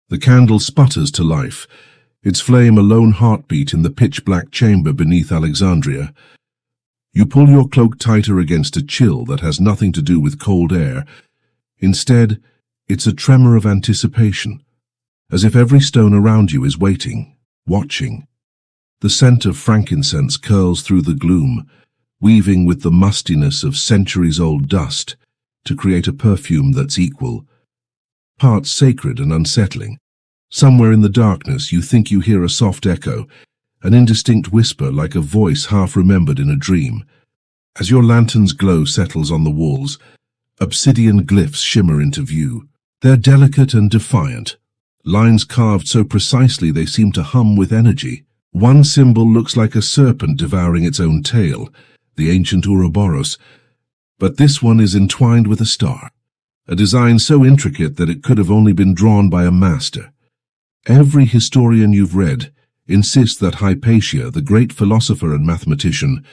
The candle sputters to life, its flame a lone heartbeat in the pitch-black chamber beneath Alexandria. You pull your cloak tighter against a chill that has nothing to do with cold air. Instead, it's a tremor of anticipation, as if every stone around you is waiting, watching. The scent of frankincense curls through the gloom, weaving with the mustiness of centuries-old dust to create a perfume that's equal, parts sacred and unsettling. Somewhere in the darkness you think you hear a soft echo, an indistinct whisper like a voice half-remembered in a dream. As your lantern's glow settles on the walls, obsidian glyphs shimmer into view. They're delicate and defiant, lines carved so precisely they seem to hum with energy. One symbol looks like a serpent devouring its own tail, the ancient Ouroboros, but this one is entwined with a star, a design so intricate that it could have only been drawn by a master. Every historian you've read insists that Hypatia, the great philosopher and mathematician,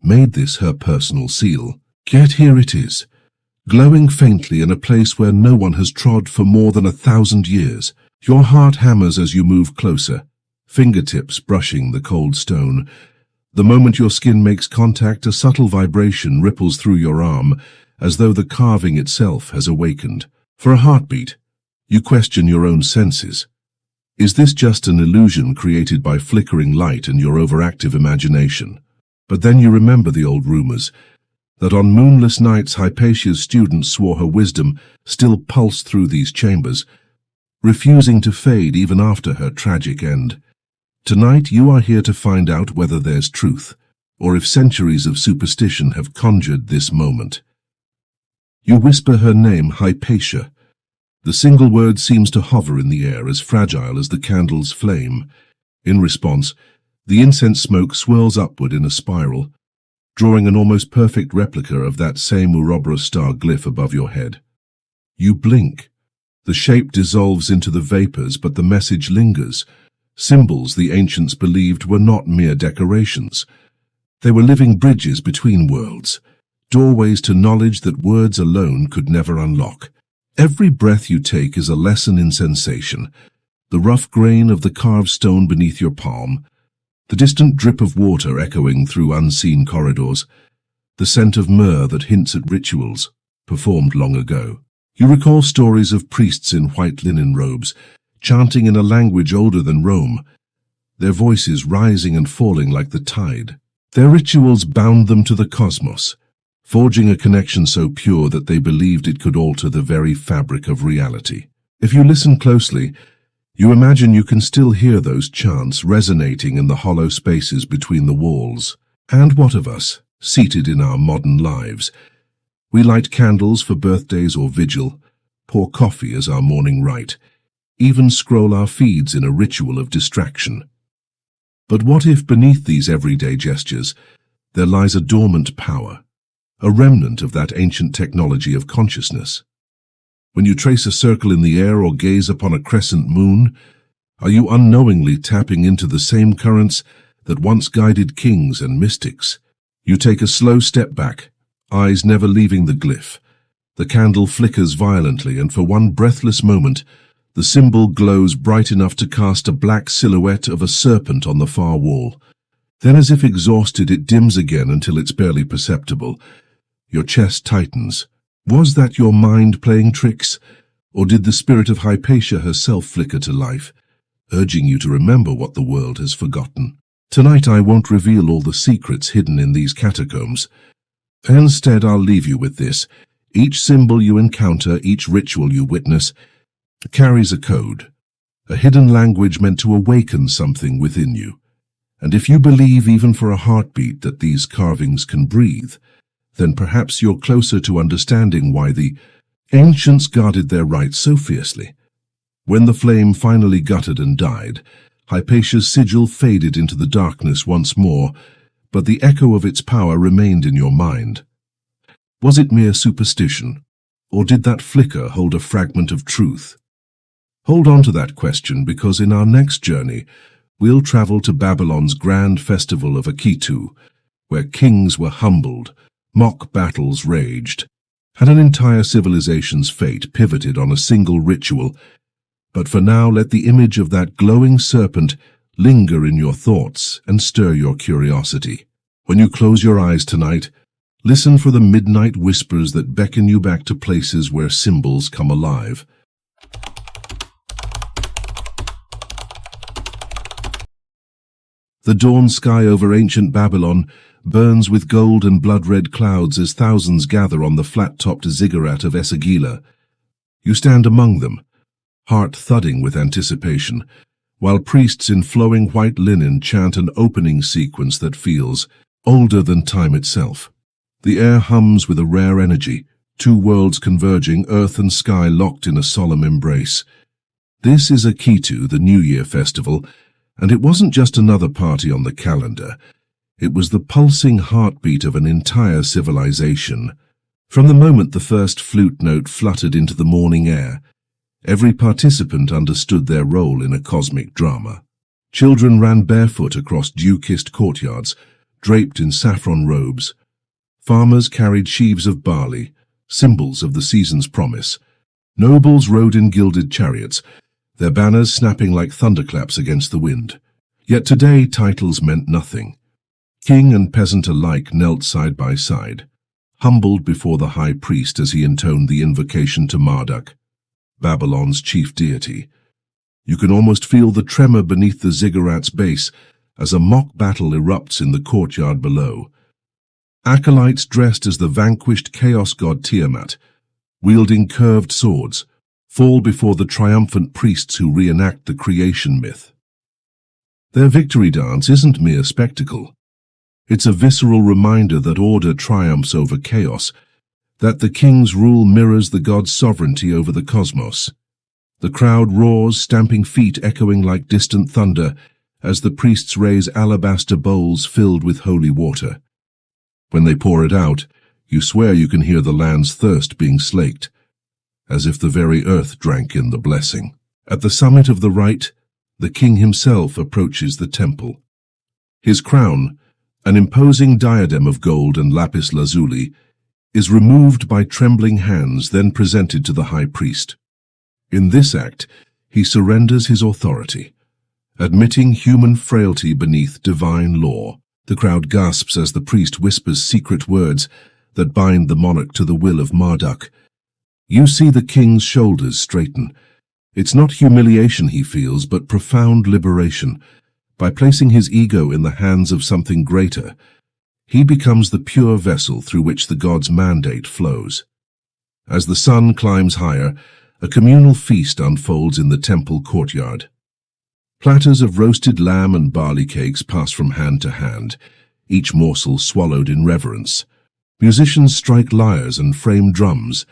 made this her personal seal. Yet here it is, glowing faintly in a place where no one has trod for more than 1,000 years. Your heart hammers as you move closer, fingertips brushing the cold stone. The moment your skin makes contact, a subtle vibration ripples through your arm, as though the carving itself has awakened. For a heartbeat, you question your own senses. Is this just an illusion created by flickering light and your overactive imagination? But then you remember the old rumors, that on moonless nights Hypatia's students swore her wisdom still pulsed through these chambers, refusing to fade even after her tragic end. Tonight you are here to find out whether there's truth, or if centuries of superstition have conjured this moment. You whisper her name, Hypatia. The single word seems to hover in the air, as fragile as the candle's flame. In response, the incense smoke swirls upward in a spiral, drawing an almost perfect replica of that same Ouroboros star glyph above your head. You blink. The shape dissolves into the vapors, but the message lingers. Symbols the ancients believed were not mere decorations. They were living bridges between worlds, doorways to knowledge that words alone could never unlock. Every breath you take is a lesson in sensation. The rough grain of the carved stone beneath your palm, the distant drip of water echoing through unseen corridors, the scent of myrrh that hints at rituals performed long ago. You recall stories of priests in white linen robes, chanting in a language older than Rome, their voices rising and falling like the tide. Their rituals bound them to the cosmos, forging a connection so pure that they believed it could alter the very fabric of reality. If you listen closely, you imagine you can still hear those chants resonating in the hollow spaces between the walls. And what of us, seated in our modern lives? We light candles for birthdays or vigil, pour coffee as our morning rite, even scroll our feeds in a ritual of distraction. But what if beneath these everyday gestures there lies a dormant power, a remnant of that ancient technology of consciousness? When you trace a circle in the air or gaze upon a crescent moon, are you unknowingly tapping into the same currents that once guided kings and mystics? You take a slow step back, eyes never leaving the glyph. The candle flickers violently, and for one breathless moment, the symbol glows bright enough to cast a black silhouette of a serpent on the far wall. Then, as if exhausted, it dims again until it's barely perceptible. Your chest tightens. Was that your mind playing tricks, or did the spirit of Hypatia herself flicker to life, urging you to remember what the world has forgotten? Tonight I won't reveal all the secrets hidden in these catacombs. Instead, I'll leave you with this. Each symbol you encounter, each ritual you witness, carries a code, a hidden language meant to awaken something within you. And if you believe even for a heartbeat that these carvings can breathe, then perhaps you're closer to understanding why the ancients guarded their rites so fiercely. When the flame finally guttered and died, Hypatia's sigil faded into the darkness once more, but the echo of its power remained in your mind. Was it mere superstition, or did that flicker hold a fragment of truth? Hold on to that question, because in our next journey, we'll travel to Babylon's grand festival of Akitu, where kings were humbled, mock battles raged, and an entire civilization's fate pivoted on a single ritual. But for now, let the image of that glowing serpent linger in your thoughts and stir your curiosity. When you close your eyes tonight, listen for the midnight whispers that beckon you back to places where symbols come alive. The dawn sky over ancient Babylon burns with gold and blood-red clouds as thousands gather on the flat-topped ziggurat of Esagila. You stand among them, heart thudding with anticipation, while priests in flowing white linen chant an opening sequence that feels older than time itself. The air hums with a rare energy, two worlds converging, earth and sky locked in a solemn embrace. This is Akitu, the New Year festival, and it wasn't just another party on the calendar. It was the pulsing heartbeat of an entire civilization. From the moment the first flute note fluttered into the morning air, every participant understood their role in a cosmic drama. Children ran barefoot across dew-kissed courtyards, draped in saffron robes. Farmers carried sheaves of barley, symbols of the season's promise. Nobles rode in gilded chariots, their banners snapping like thunderclaps against the wind. Yet today titles meant nothing. King and peasant alike knelt side by side, humbled before the high priest as he intoned the invocation to Marduk, Babylon's chief deity. You can almost feel the tremor beneath the ziggurat's base as a mock battle erupts in the courtyard below. Acolytes dressed as the vanquished chaos god Tiamat, wielding curved swords, fall before the triumphant priests who reenact the creation myth. Their victory dance isn't mere spectacle. It's a visceral reminder that order triumphs over chaos, that the king's rule mirrors the god's sovereignty over the cosmos. The crowd roars, stamping feet echoing like distant thunder, as the priests raise alabaster bowls filled with holy water. When they pour it out, you swear you can hear the land's thirst being slaked, as if the very earth drank in the blessing. At the summit of the rite, the king himself approaches the temple. His crown, an imposing diadem of gold and lapis lazuli, is removed by trembling hands, then presented to the high priest. In this act, he surrenders his authority, admitting human frailty beneath divine law. The crowd gasps as the priest whispers secret words that bind the monarch to the will of Marduk. You see the king's shoulders straighten. It's not humiliation he feels, but profound liberation. By placing his ego in the hands of something greater, he becomes the pure vessel through which the god's mandate flows. As the sun climbs higher, a communal feast unfolds in the temple courtyard. Platters of roasted lamb and barley cakes pass from hand to hand, each morsel swallowed in reverence. Musicians strike lyres and frame drums,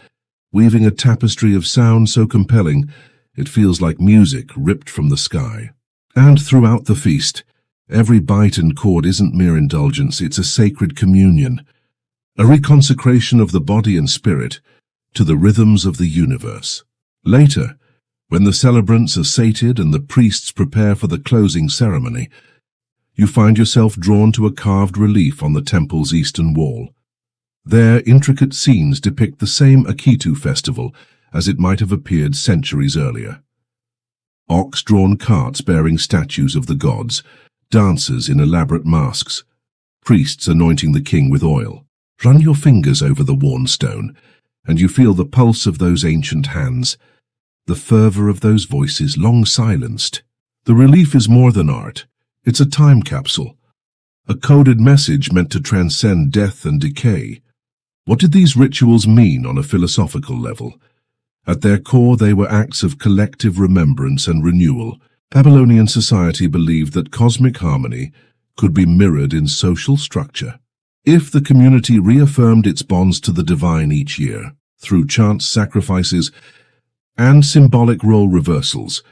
weaving a tapestry of sound so compelling it feels like music ripped from the sky. And throughout the feast, every bite and chord isn't mere indulgence, it's a sacred communion, a reconsecration of the body and spirit to the rhythms of the universe. Later, when the celebrants are sated and the priests prepare for the closing ceremony, you find yourself drawn to a carved relief on the temple's eastern wall. There, intricate scenes depict the same Akitu festival as it might have appeared centuries earlier. Ox-drawn carts bearing statues of the gods, dancers in elaborate masks, priests anointing the king with oil. Run your fingers over the worn stone, and you feel the pulse of those ancient hands, the fervor of those voices long silenced. The relief is more than art. It's a time capsule, a coded message meant to transcend death and decay. What did these rituals mean on a philosophical level? At their core, they were acts of collective remembrance and renewal. Babylonian society believed that cosmic harmony could be mirrored in social structure. If the community reaffirmed its bonds to the divine each year, through chants, sacrifices, and symbolic role reversals,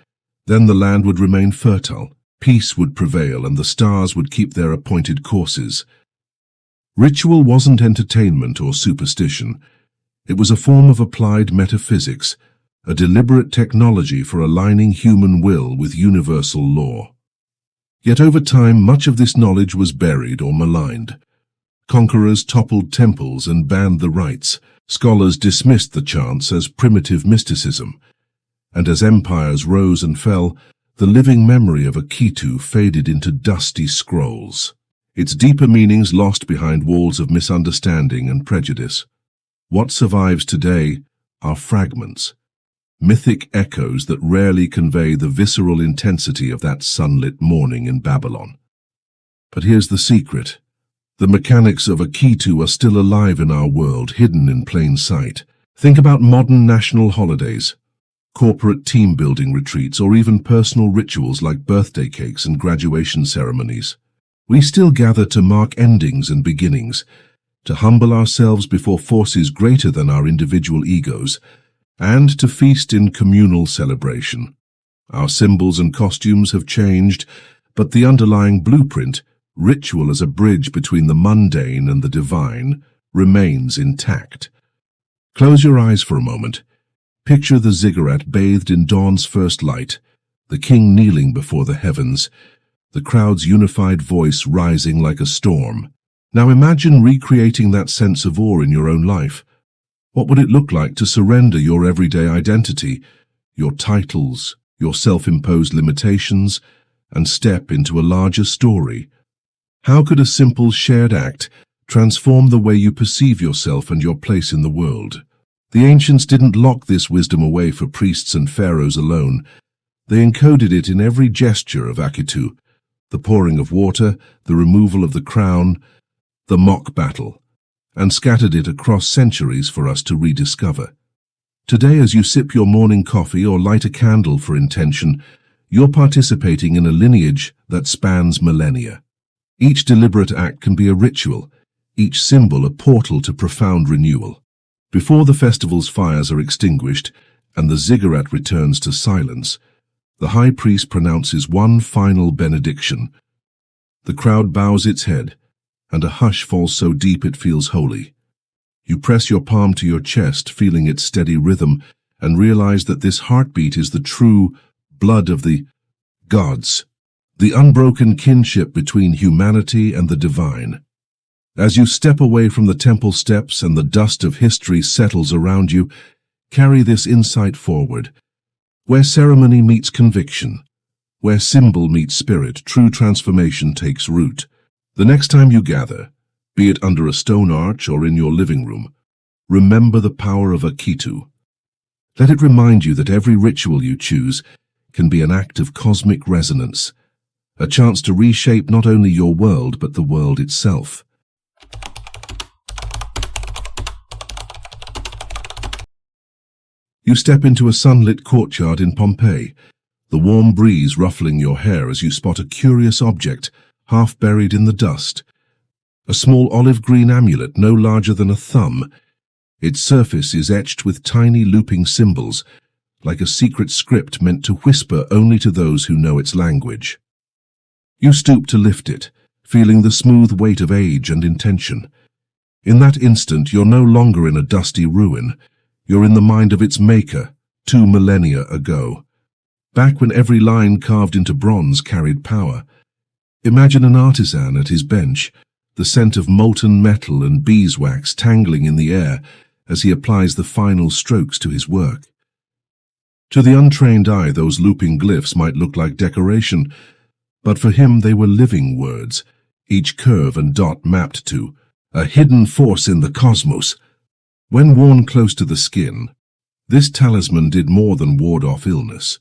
then the land would remain fertile, peace would prevail, and the stars would keep their appointed courses. Ritual wasn't entertainment or superstition. It was a form of applied metaphysics, a deliberate technology for aligning human will with universal law. Yet over time, much of this knowledge was buried or maligned. Conquerors toppled temples and banned the rites. Scholars dismissed the chants as primitive mysticism. and as empires rose and fell, the living memory of Akitu faded into dusty scrolls, its deeper meanings lost behind walls of misunderstanding and prejudice. What survives today are fragments, mythic echoes that rarely convey the visceral intensity of that sunlit morning in Babylon. But here's the secret. The mechanics of Akitu are still alive in our world, hidden in plain sight. Think about modern national holidays, corporate team-building retreats, or even personal rituals like birthday cakes and graduation ceremonies. We still gather to mark endings and beginnings, to humble ourselves before forces greater than our individual egos, and to feast in communal celebration. Our symbols and costumes have changed, but the underlying blueprint, ritual as a bridge between the mundane and the divine, remains intact. Close your eyes for a moment. Picture the ziggurat bathed in dawn's first light, the king kneeling before the heavens, the crowd's unified voice rising like a storm. Now imagine recreating that sense of awe in your own life. What would it look like to surrender your everyday identity, your titles, your self-imposed limitations, and step into a larger story? How could a simple shared act transform the way you perceive yourself and your place in the world? The ancients didn't lock this wisdom away for priests and pharaohs alone. They encoded it in every gesture of Akitu, the pouring of water, the removal of the crown, the mock battle, and scattered it across centuries for us to rediscover. Today, as you sip your morning coffee or light a candle for intention, you're participating in a lineage that spans millennia. Each deliberate act can be a ritual, each symbol a portal to profound renewal. Before the festival's fires are extinguished and the ziggurat returns to silence, the high priest pronounces one final benediction. The crowd bows its head, and a hush falls so deep it feels holy. You press your palm to your chest, feeling its steady rhythm, and realize that this heartbeat is the true blood of the gods, the unbroken kinship between humanity and the divine. As you step away from the temple steps and the dust of history settles around you, carry this insight forward. Where ceremony meets conviction, where symbol meets spirit, true transformation takes root. The next time you gather, be it under a stone arch or in your living room, remember the power of Akitu. Let it remind you that every ritual you choose can be an act of cosmic resonance, a chance to reshape not only your world but the world itself. You step into a sunlit courtyard in Pompeii, the warm breeze ruffling your hair as you spot a curious object half buried in the dust. A small olive-green amulet no larger than a thumb. Its surface is etched with tiny looping symbols, like a secret script meant to whisper only to those who know its language. You stoop to lift it, feeling the smooth weight of age and intention. In that instant, you're no longer in a dusty ruin. You're in the mind of its maker, 2 millennia ago. Back when every line carved into bronze carried power. Imagine an artisan at his bench, the scent of molten metal and beeswax tangling in the air as he applies the final strokes to his work. To the untrained eye, those looping glyphs might look like decoration, but for him they were living words, each curve and dot mapped to a hidden force in the cosmos. When worn close to the skin, this talisman did more than ward off illness.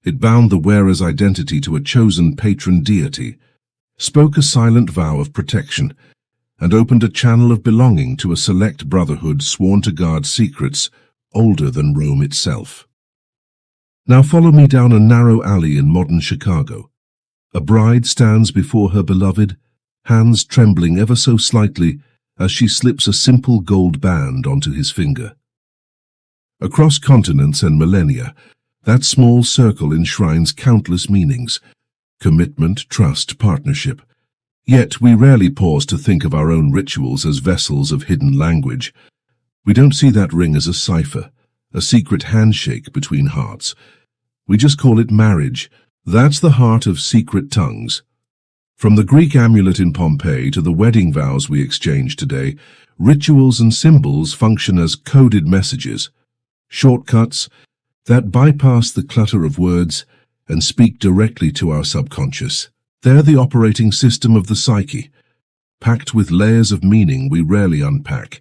It bound the wearer's identity to a chosen patron deity, spoke a silent vow of protection, and opened a channel of belonging to a select brotherhood sworn to guard secrets older than Rome itself. Now follow me down a narrow alley in modern Chicago. A bride stands before her beloved, hands trembling ever so slightly as she slips a simple gold band onto his finger. Across continents and millennia, that small circle enshrines countless meanings: commitment, trust, partnership. Yet we rarely pause to think of our own rituals as vessels of hidden language. We don't see that ring as a cipher, a secret handshake between hearts. We just call it marriage. That's the heart of secret tongues. From the Greek amulet in Pompeii to the wedding vows we exchange today, rituals and symbols function as coded messages, shortcuts that bypass the clutter of words and speak directly to our subconscious. They're the operating system of the psyche, packed with layers of meaning we rarely unpack,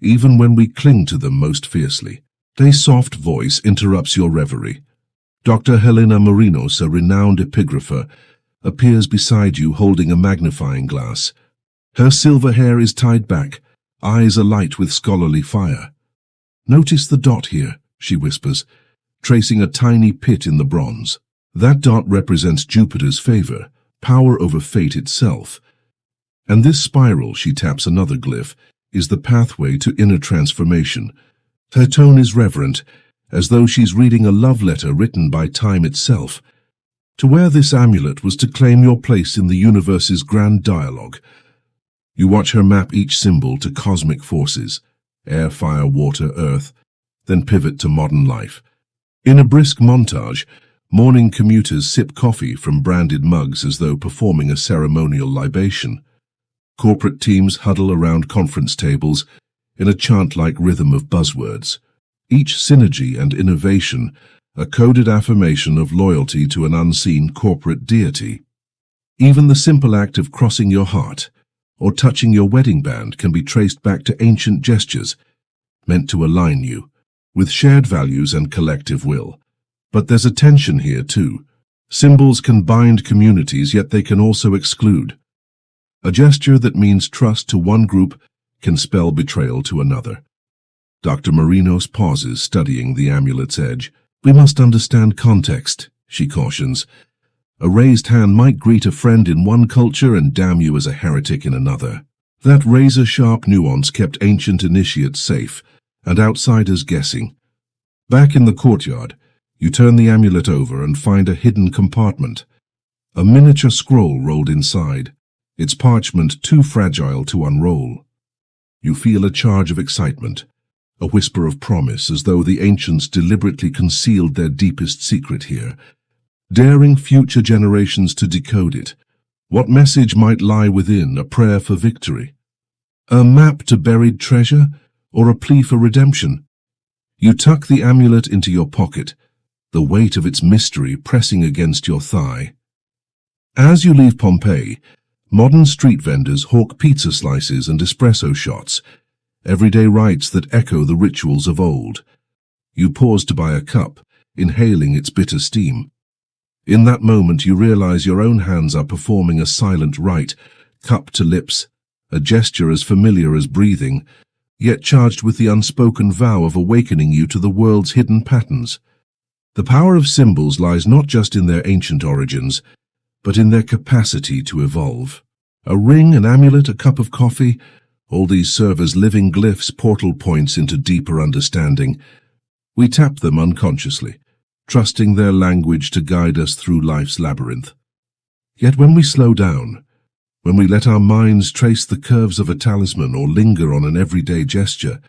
even when we cling to them most fiercely. A soft voice interrupts your reverie. Dr. Helena Marinos, a renowned epigrapher, appears beside you holding a magnifying glass. Her silver hair is tied back, eyes alight with scholarly fire. "Notice the dot here," she whispers, tracing a tiny pit in the bronze. That dot represents Jupiter's favor, power over fate itself. And this spiral, she taps another glyph, is the pathway to inner transformation. Her tone is reverent, as though she's reading a love letter written by time itself. To wear this amulet was to claim your place in the universe's grand dialogue. You watch her map each symbol to cosmic forces, air, fire, water, earth, then pivot to modern life. In a brisk montage, morning commuters sip coffee from branded mugs as though performing a ceremonial libation. Corporate teams huddle around conference tables in a chant-like rhythm of buzzwords. Each synergy and innovation a coded affirmation of loyalty to an unseen corporate deity. Even the simple act of crossing your heart or touching your wedding band can be traced back to ancient gestures meant to align you with shared values and collective will. But there's a tension here too. Symbols can bind communities, yet they can also exclude. A gesture that means trust to one group can spell betrayal to another. Dr. Marinos pauses, studying the amulet's edge. "We must understand context," she cautions. "A raised hand might greet a friend in one culture and damn you as a heretic in another." That razor-sharp nuance kept ancient initiates safe and outsiders guessing. Back in the courtyard, you turn the amulet over and find a hidden compartment. A miniature scroll rolled inside, its parchment too fragile to unroll. You feel a charge of excitement, a whisper of promise, as though the ancients deliberately concealed their deepest secret here, daring future generations to decode it. What message might lie within? A prayer for victory? A map to buried treasure? Or a plea for redemption? You tuck the amulet into your pocket, the weight of its mystery pressing against your thigh. As you leave Pompeii, modern street vendors hawk pizza slices and espresso shots, everyday rites that echo the rituals of old. You pause to buy a cup, inhaling its bitter steam. In that moment you realize your own hands are performing a silent rite, cup to lips, a gesture as familiar as breathing, yet charged with the unspoken vow of awakening you to the world's hidden patterns. The power of symbols lies not just in their ancient origins, but in their capacity to evolve. A ring, an amulet, a cup of coffee, all these serve as living glyphs, portal points into deeper understanding. We tap them unconsciously, trusting their language to guide us through life's labyrinth. Yet when we slow down, when we let our minds trace the curves of a talisman or linger on an everyday gesture,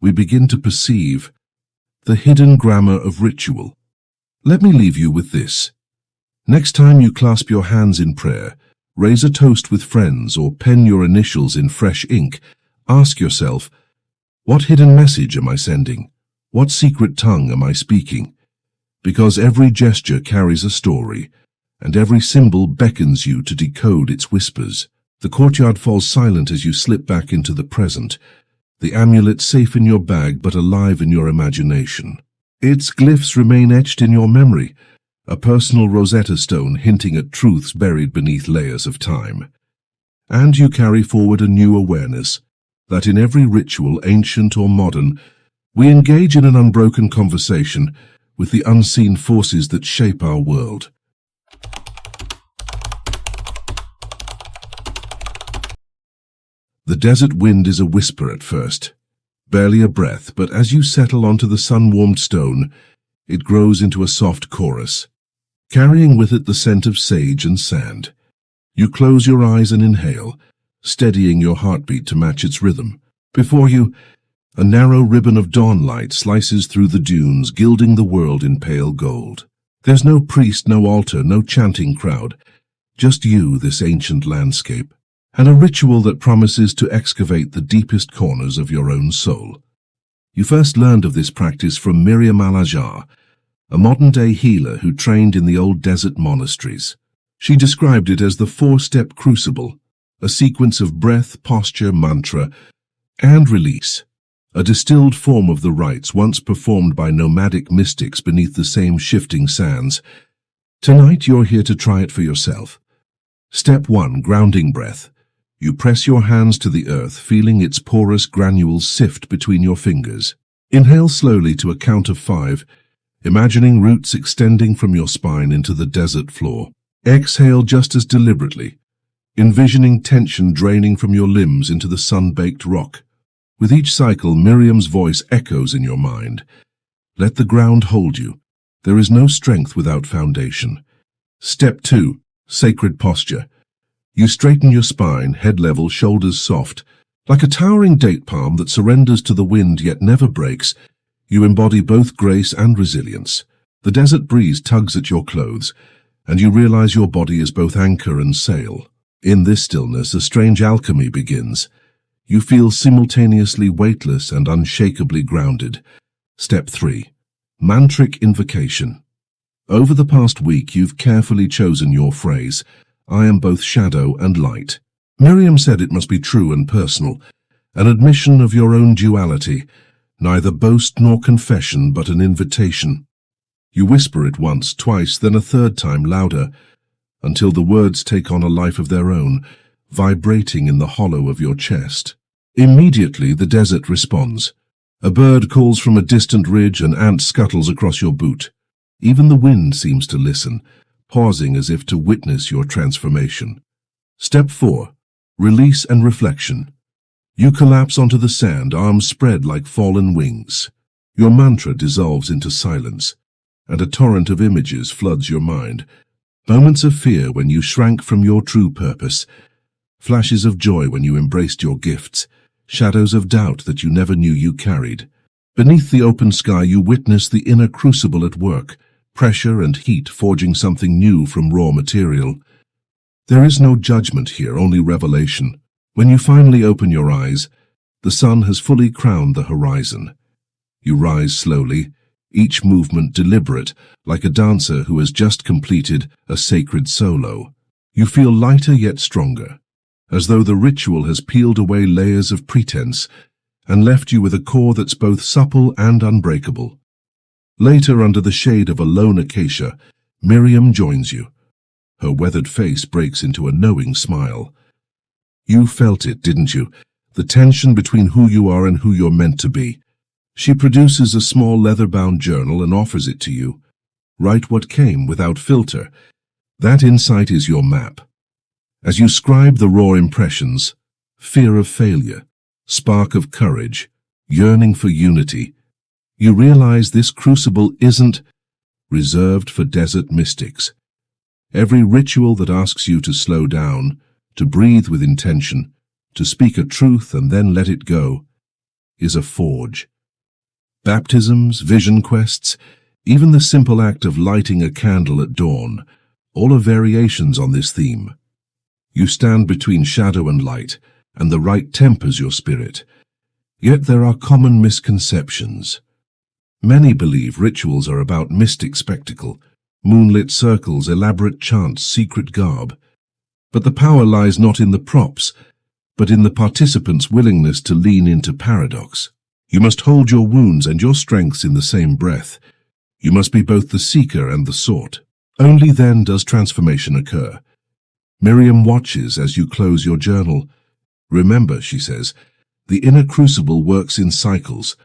we begin to perceive the hidden grammar of ritual. Let me leave you with this. Next time you clasp your hands in prayer, raise a toast with friends, or pen your initials in fresh ink, ask yourself, what hidden message am I sending? What secret tongue am I speaking? Because every gesture carries a story, and every symbol beckons you to decode its whispers. The courtyard falls silent as you slip back into the present, the amulet safe in your bag but alive in your imagination. Its glyphs remain etched in your memory, a personal Rosetta Stone hinting at truths buried beneath layers of time. And you carry forward a new awareness, that in every ritual, ancient or modern, we engage in an unbroken conversation with the unseen forces that shape our world. The desert wind is a whisper at first, barely a breath, but as you settle onto the sun-warmed stone, it grows into a soft chorus, carrying with it the scent of sage and sand. You close your eyes and inhale, steadying your heartbeat to match its rhythm. Before you, a narrow ribbon of dawn light slices through the dunes, gilding the world in pale gold. There's no priest, no altar, no chanting crowd, just you, this ancient landscape, and a ritual that promises to excavate the deepest corners of your own soul. You first learned of this practice from Miriam al-Ajar, a modern-day healer who trained in the old desert monasteries. She described it as the four-step crucible, a sequence of breath, posture, mantra, and release, a distilled form of the rites once performed by nomadic mystics beneath the same shifting sands. Tonight you're here to try it for yourself. Step 1. Grounding breath. You press your hands to the earth, feeling its porous granules sift between your fingers. Inhale slowly to a count of 5, imagining roots extending from your spine into the desert floor. Exhale just as deliberately, envisioning tension draining from your limbs into the sun-baked rock. With each cycle, Miriam's voice echoes in your mind. Let the ground hold you. There is no strength without foundation. Step 2. Sacred posture. You straighten your spine, head level, shoulders soft. Like a towering date palm that surrenders to the wind yet never breaks, you embody both grace and resilience. The desert breeze tugs at your clothes, and you realize your body is both anchor and sail. In this stillness, a strange alchemy begins. You feel simultaneously weightless and unshakably grounded. Step 3. Mantric invocation. Over the past week, you've carefully chosen your phrase, I am both shadow and light. Miriam said it must be true and personal, an admission of your own duality, neither boast nor confession but an invitation. You whisper it once, twice, then a third time louder, until the words take on a life of their own, vibrating in the hollow of your chest. Immediately the desert responds. A bird calls from a distant ridge, an ant scuttles across your boot. Even the wind seems to listen, pausing as if to witness your transformation. Step 4. Release and reflection. You collapse onto the sand, arms spread like fallen wings. Your mantra dissolves into silence, and a torrent of images floods your mind. Moments of fear when you shrank from your true purpose, flashes of joy when you embraced your gifts, shadows of doubt that you never knew you carried. Beneath the open sky you witness the inner crucible at work, pressure and heat forging something new from raw material. There is no judgment here, only revelation. When you finally open your eyes, the sun has fully crowned the horizon. You rise slowly, each movement deliberate, like a dancer who has just completed a sacred solo. You feel lighter yet stronger, as though the ritual has peeled away layers of pretense and left you with a core that's both supple and unbreakable. Later, under the shade of a lone acacia, Miriam joins you. Her weathered face breaks into a knowing smile. You felt it, didn't you? The tension between who you are and who you're meant to be. She produces a small leather-bound journal and offers it to you. Write what came without filter. That insight is your map. As you scribe the raw impressions, fear of failure, spark of courage, yearning for unity, you realize this crucible isn't reserved for desert mystics. Every ritual that asks you to slow down, to breathe with intention, to speak a truth and then let it go, is a forge. Baptisms, vision quests, even the simple act of lighting a candle at dawn, all are variations on this theme. You stand between shadow and light, and the rite tempers your spirit. Yet there are common misconceptions. Many believe rituals are about mystic spectacle, moonlit circles, elaborate chants, secret garb. But the power lies not in the props, but in the participants' willingness to lean into paradox. You must hold your wounds and your strengths in the same breath. You must be both the seeker and the sought. Only then does transformation occur. Miriam watches as you close your journal. Remember, she says, the inner crucible works in cycles.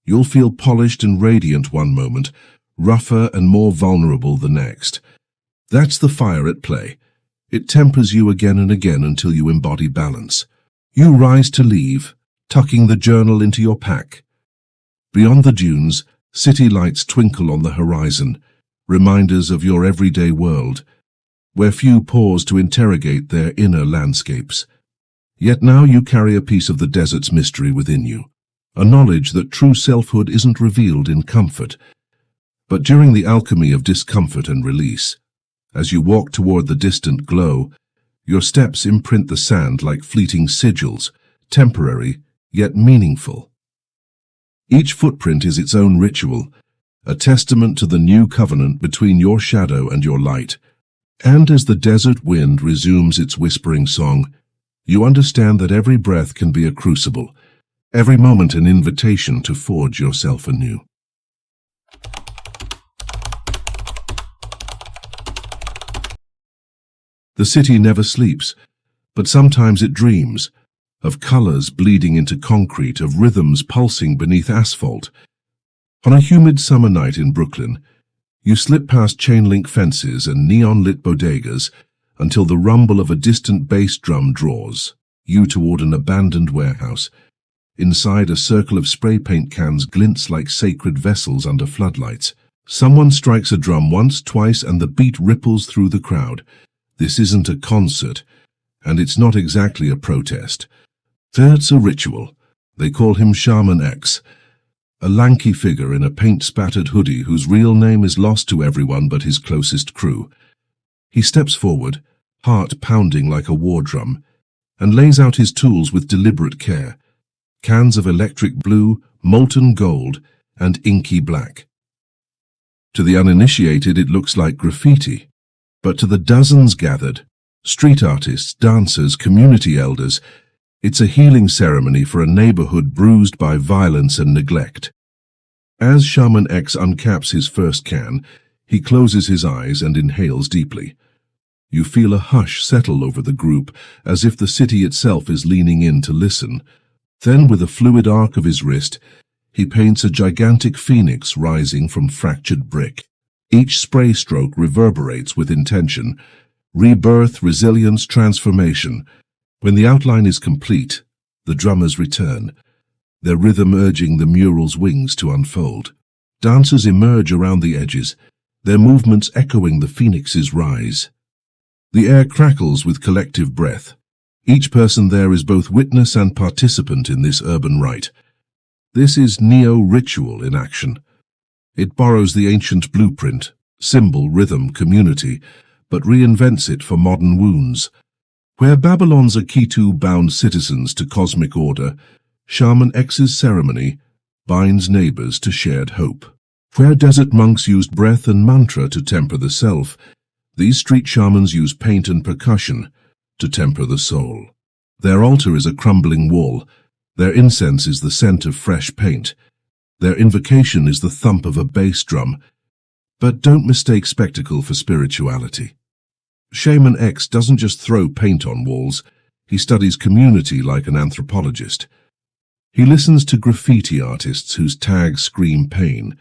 You'll feel polished and radiant one moment, rougher and more vulnerable the next. That's the fire at play. It tempers you again and again until you embody balance. You rise to leave, tucking the journal into your pack. Beyond the dunes, city lights twinkle on the horizon, reminders of your everyday world, where few pause to interrogate their inner landscapes. Yet now you carry a piece of the desert's mystery within you, a knowledge that true selfhood isn't revealed in comfort, but during the alchemy of discomfort and release. As you walk toward the distant glow, your steps imprint the sand like fleeting sigils, temporary yet meaningful. Each footprint is its own ritual, a testament to the new covenant between your shadow and your light. And as the desert wind resumes its whispering song, you understand that every breath can be a crucible, every moment an invitation to forge yourself anew. The city never sleeps, but sometimes it dreams, of colors bleeding into concrete, of rhythms pulsing beneath asphalt. On a humid summer night in Brooklyn, you slip past chain-link fences and neon-lit bodegas until the rumble of a distant bass drum draws you toward an abandoned warehouse. Inside, a circle of spray paint cans glints like sacred vessels under floodlights. Someone strikes a drum once, twice, and the beat ripples through the crowd. This isn't a concert, and it's not exactly a protest. It's a ritual. They call him Shaman X, a lanky figure in a paint-spattered hoodie whose real name is lost to everyone but his closest crew. He steps forward, heart pounding like a war drum, and lays out his tools with deliberate care. Cans of electric blue, molten gold, and inky black. To the uninitiated, it looks like graffiti, but to the dozens gathered, street artists, dancers, community elders, it's a healing ceremony for a neighborhood bruised by violence and neglect. As Shaman X uncaps his first can, he closes his eyes and inhales deeply. You feel a hush settle over the group, as if the city itself is leaning in to listen. Then, with a fluid arc of his wrist, he paints a gigantic phoenix rising from fractured brick. Each spray stroke reverberates with intention, rebirth, resilience, transformation. When the outline is complete, the drummers return, their rhythm urging the mural's wings to unfold. Dancers emerge around the edges, their movements echoing the phoenix's rise. The air crackles with collective breath. Each person there is both witness and participant in this urban rite. This is neo-ritual in action. It borrows the ancient blueprint, symbol, rhythm, community, but reinvents it for modern wounds. Where Babylon's Akitu bound citizens to cosmic order, Shaman X's ceremony binds neighbors to shared hope. Where desert monks used breath and mantra to temper the self, these street shamans use paint and percussion to temper the soul. Their altar is a crumbling wall. Their incense is the scent of fresh paint. Their invocation is the thump of a bass drum. But don't mistake spectacle for spirituality. Shaman X doesn't just throw paint on walls, he studies community like an anthropologist. He listens to graffiti artists whose tags scream pain,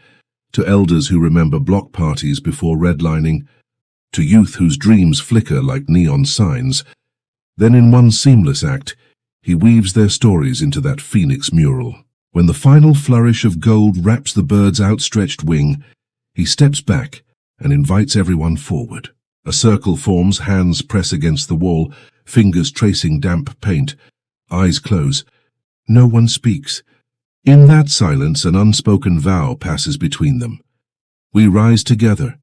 to elders who remember block parties before redlining, to youth whose dreams flicker like neon signs. Then in one seamless act, he weaves their stories into that phoenix mural. When the final flourish of gold wraps the bird's outstretched wing, he steps back and invites everyone forward. A circle forms, hands press against the wall, fingers tracing damp paint, eyes close. No one speaks. In that silence, an unspoken vow passes between them. We rise together.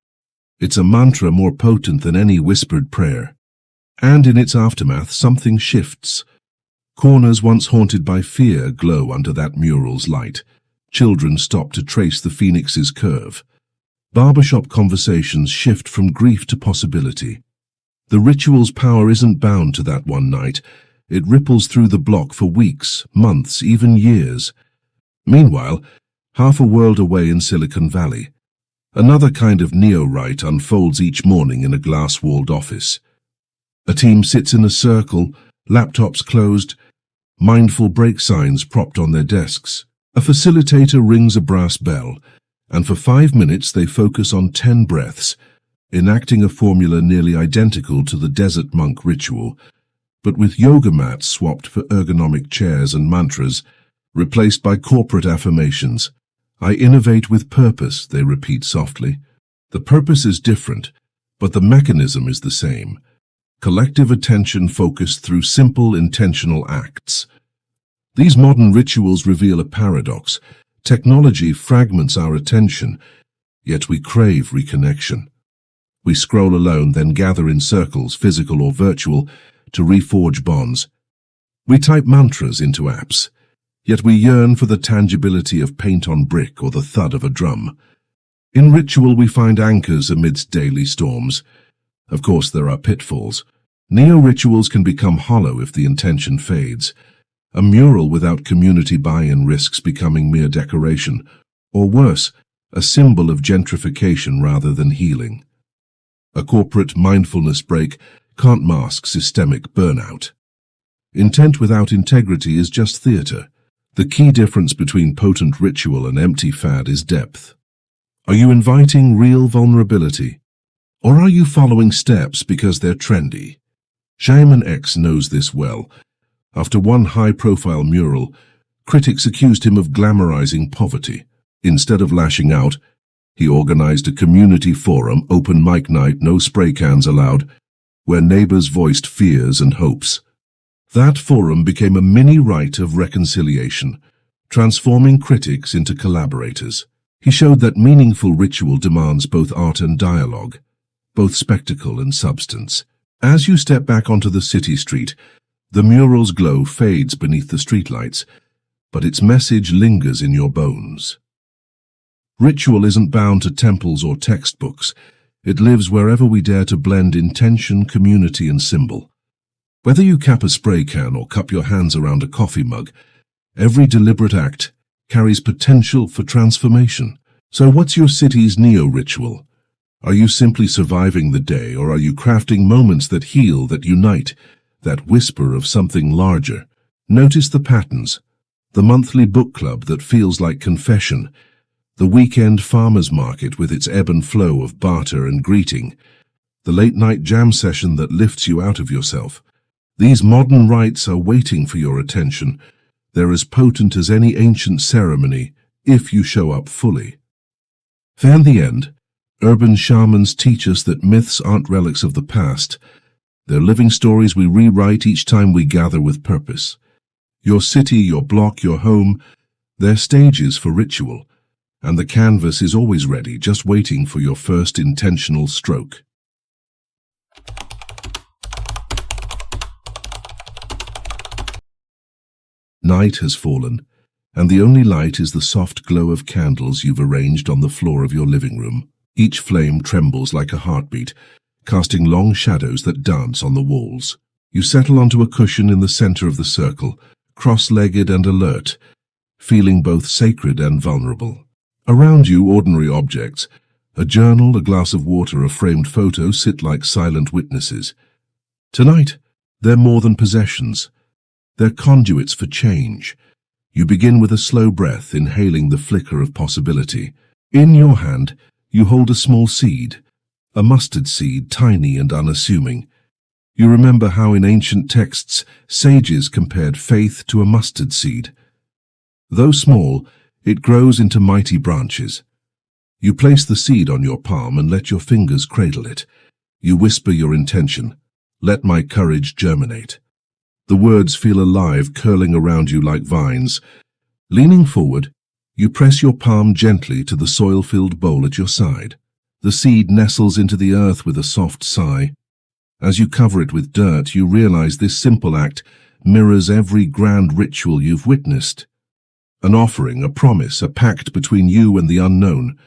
It's a mantra more potent than any whispered prayer. And in its aftermath, something shifts. Corners once haunted by fear glow under that mural's light. Children stop to trace the phoenix's curve. Barbershop conversations shift from grief to possibility. The ritual's power isn't bound to that one night. It ripples through the block for weeks, months, even years. Meanwhile, half a world away in Silicon Valley, another kind of neo-rite unfolds each morning in a glass-walled office. A team sits in a circle, laptops closed, mindful break signs propped on their desks. A facilitator rings a brass bell, and for 5 minutes they focus on 10 breaths, enacting a formula nearly identical to the desert monk ritual, but with yoga mats swapped for ergonomic chairs and mantras, replaced by corporate affirmations. I innovate with purpose, they repeat softly. The purpose is different, but the mechanism is the same. Collective attention focused through simple, intentional acts. These modern rituals reveal a paradox. Technology fragments our attention, yet we crave reconnection. We scroll alone, then gather in circles, physical or virtual, to reforge bonds. We type mantras into apps, yet we yearn for the tangibility of paint on brick or the thud of a drum. In ritual we find anchors amidst daily storms. Of course there are pitfalls. Neo-rituals can become hollow if the intention fades. A mural without community buy-in risks becoming mere decoration, or worse, a symbol of gentrification rather than healing. A corporate mindfulness break can't mask systemic burnout. Intent without integrity is just theater. The key difference between potent ritual and empty fad is depth. Are you inviting real vulnerability? Or are you following steps because they're trendy? Shaman X knows this well. After one high-profile mural, critics accused him of glamorizing poverty. Instead of lashing out, he organized a community forum, open mic night, no spray cans allowed, where neighbors voiced fears and hopes. That forum became a mini rite of reconciliation, transforming critics into collaborators. He showed that meaningful ritual demands both art and dialogue, both spectacle and substance. As you step back onto the city street, the mural's glow fades beneath the streetlights, but its message lingers in your bones. Ritual isn't bound to temples or textbooks. It lives wherever we dare to blend intention, community, and symbol. Whether you cap a spray can or cup your hands around a coffee mug, every deliberate act carries potential for transformation. So what's your city's neo-ritual? Are you simply surviving the day, or are you crafting moments that heal, that unite, that whisper of something larger? Notice the patterns. The monthly book club that feels like confession, the weekend farmer's market with its ebb and flow of barter and greeting, the late-night jam session that lifts you out of yourself. These modern rites are waiting for your attention. They're as potent as any ancient ceremony, if you show up fully. In the end, urban shamans teach us that myths aren't relics of the past. They're living stories we rewrite each time we gather with purpose. Your city, your block, your home, they're stages for ritual, and the canvas is always ready, just waiting for your first intentional stroke. Night has fallen, and the only light is the soft glow of candles you've arranged on the floor of your living room. Each flame trembles like a heartbeat, casting long shadows that dance on the walls. You settle onto a cushion in the center of the circle, cross-legged and alert, feeling both sacred and vulnerable. Around you, ordinary objects, a journal, a glass of water, a framed photo, sit like silent witnesses. Tonight, they're more than possessions. They're conduits for change. You begin with a slow breath, inhaling the flicker of possibility. In your hand, you hold a small seed, a mustard seed, tiny and unassuming. You remember how in ancient texts, sages compared faith to a mustard seed. Though small, it grows into mighty branches. You place the seed on your palm and let your fingers cradle it. You whisper your intention, "Let my courage germinate." The words feel alive, curling around you like vines. Leaning forward, you press your palm gently to the soil-filled bowl at your side. The seed nestles into the earth with a soft sigh. As you cover it with dirt, you realize this simple act mirrors every grand ritual you've witnessed. An offering, a promise, a pact between you and the unknown.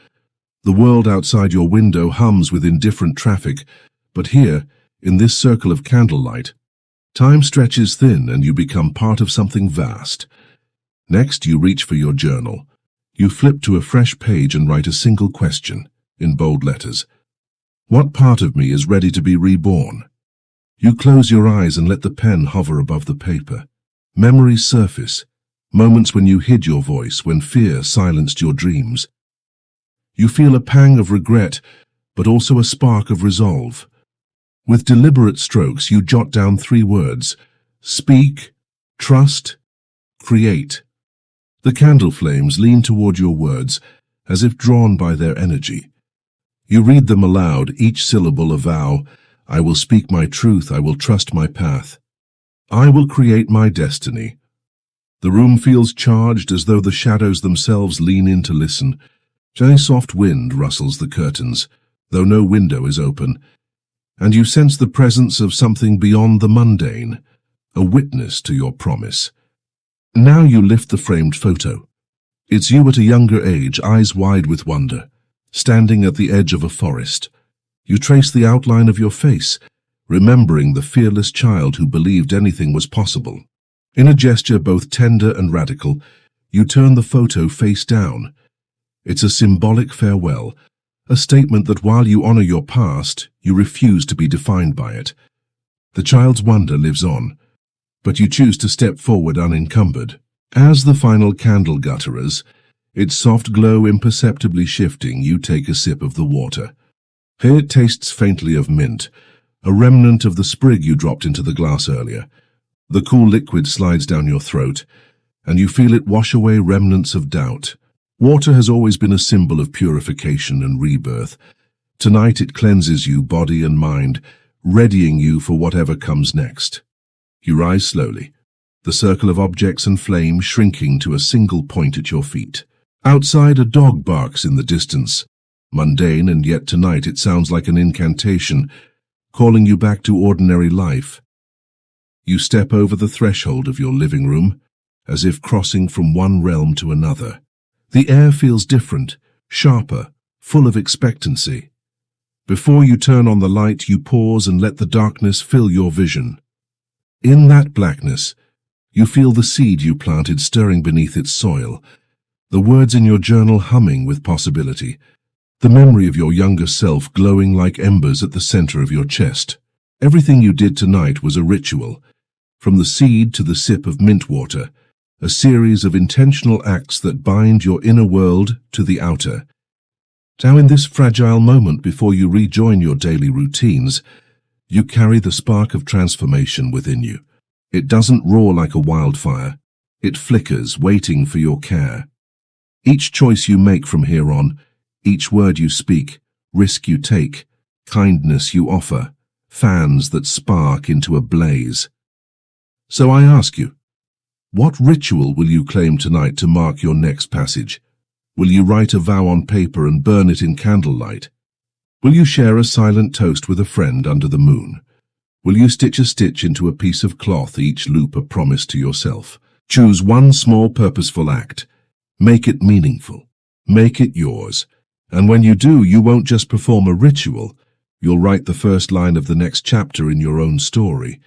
The world outside your window hums with indifferent traffic, but here, in this circle of candlelight, time stretches thin and you become part of something vast. Next, you reach for your journal. You flip to a fresh page and write a single question, in bold letters. What part of me is ready to be reborn? You close your eyes and let the pen hover above the paper. Memories surface, moments when you hid your voice, when fear silenced your dreams. You feel a pang of regret, but also a spark of resolve. With deliberate strokes, you jot down 3 words: speak, trust, create. The candle flames lean toward your words, as if drawn by their energy. You read them aloud, each syllable a vow. I will speak my truth, I will trust my path. I will create my destiny. The room feels charged, as though the shadows themselves lean in to listen. A soft wind rustles the curtains, though no window is open, and you sense the presence of something beyond the mundane, a witness to your promise. Now you lift the framed photo. It's you at a younger age, eyes wide with wonder. Standing at the edge of a forest, you trace the outline of your face, remembering the fearless child who believed anything was possible. In a gesture both tender and radical, you turn the photo face down. It's a symbolic farewell, a statement that while you honor your past, you refuse to be defined by it. The child's wonder lives on, but you choose to step forward unencumbered. As the final candle gutters, its soft glow imperceptibly shifting, you take a sip of the water. Here it tastes faintly of mint, a remnant of the sprig you dropped into the glass earlier. The cool liquid slides down your throat, and you feel it wash away remnants of doubt. Water has always been a symbol of purification and rebirth. Tonight it cleanses you, body and mind, readying you for whatever comes next. You rise slowly, the circle of objects and flame shrinking to a single point at your feet. Outside, a dog barks in the distance. Mundane, and yet tonight it sounds like an incantation, calling you back to ordinary life. You step over the threshold of your living room, as if crossing from one realm to another. The air feels different, sharper, full of expectancy. Before you turn on the light, you pause and let the darkness fill your vision. In that blackness, you feel the seed you planted stirring beneath its soil, the words in your journal humming with possibility, the memory of your younger self glowing like embers at the center of your chest. Everything you did tonight was a ritual, from the seed to the sip of mint water, a series of intentional acts that bind your inner world to the outer. Now in this fragile moment before you rejoin your daily routines, you carry the spark of transformation within you. It doesn't roar like a wildfire. It flickers, waiting for your care. Each choice you make from here on, each word you speak, risk you take, kindness you offer, fans that spark into a blaze. So I ask you, what ritual will you claim tonight to mark your next passage? Will you write a vow on paper and burn it in candlelight? Will you share a silent toast with a friend under the moon? Will you stitch a stitch into a piece of cloth, each loop a promise to yourself? Choose one small purposeful act. Make it meaningful. Make it yours. And when you do, you won't just perform a ritual. You'll write the first line of the next chapter in your own story.